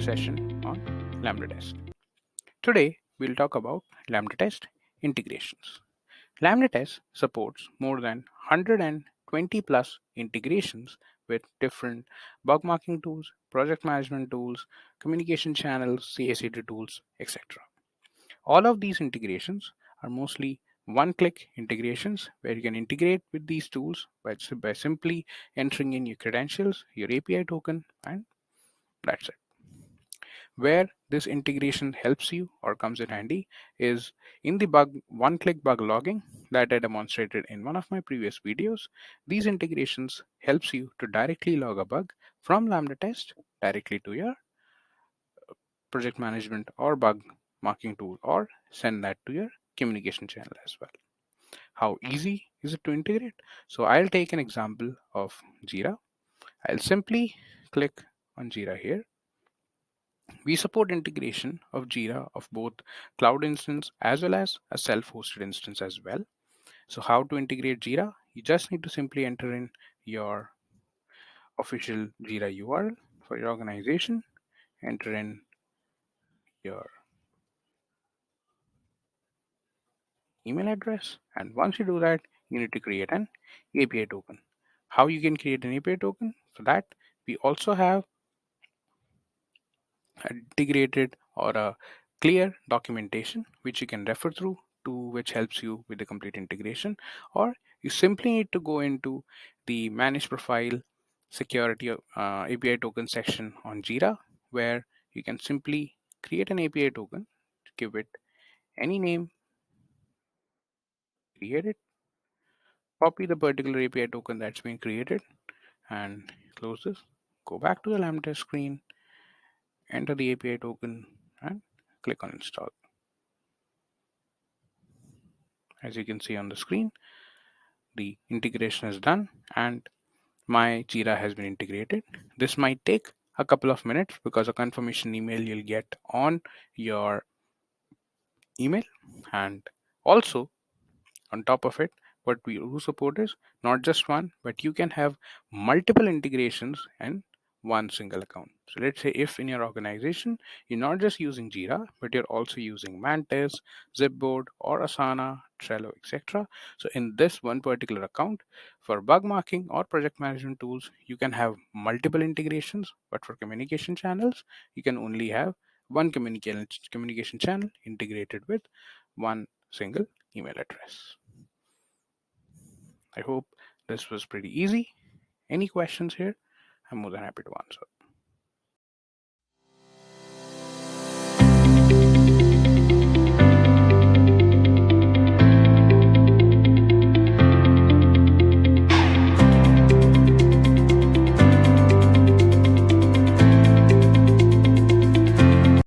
session on LambdaTest. Today, we'll talk about LambdaTest integrations. LambdaTest supports more than 120 plus integrations with different bug marking tools, project management tools, communication channels, CI/CD tools, etc. All of these integrations are mostly one-click integrations where you can integrate with these tools by simply entering in your credentials, your API token, and that's it. Where this integration helps you or comes in handy is in the one-click bug logging that I demonstrated in one of my previous videos. These integrations helps you to directly log a bug from LambdaTest directly to your project management or bug marking tool, or send that to your communication channel as well. How easy is it to integrate? So I'll take an example of Jira. I'll simply click on Jira here. We support integration of Jira of both cloud instance as well as a self-hosted instance as well. So how to integrate Jira? You just need to simply enter in your official Jira URL for your organization, enter in your email address, and once you do that, you need to create an API token. How you can create an API token? For that, we also have integrated or a clear documentation which you can refer through to, which helps you with the complete integration. Or you simply need to go into the manage profile security API token section on Jira, where you can simply create an API token, give it any name, create it, copy the particular API token that's been created, and close this. Go back to the Lambda screen, enter the API token, and click on install. As you can see on the screen, the integration is done and my Jira has been integrated. This might take a couple of minutes because a confirmation email you'll get on your email. And also on top of it, what we do support is not just one, but you can have multiple integrations and one single account. So let's say if in your organization, you're not just using Jira, but you're also using Mantis, Zipboard, or Asana, Trello, etc. So in this one particular account, for bug marking or project management tools, you can have multiple integrations, but for communication channels, you can only have one communication channel integrated with one single email address. I hope this was pretty easy. Any questions here? I'm more than happy to answer.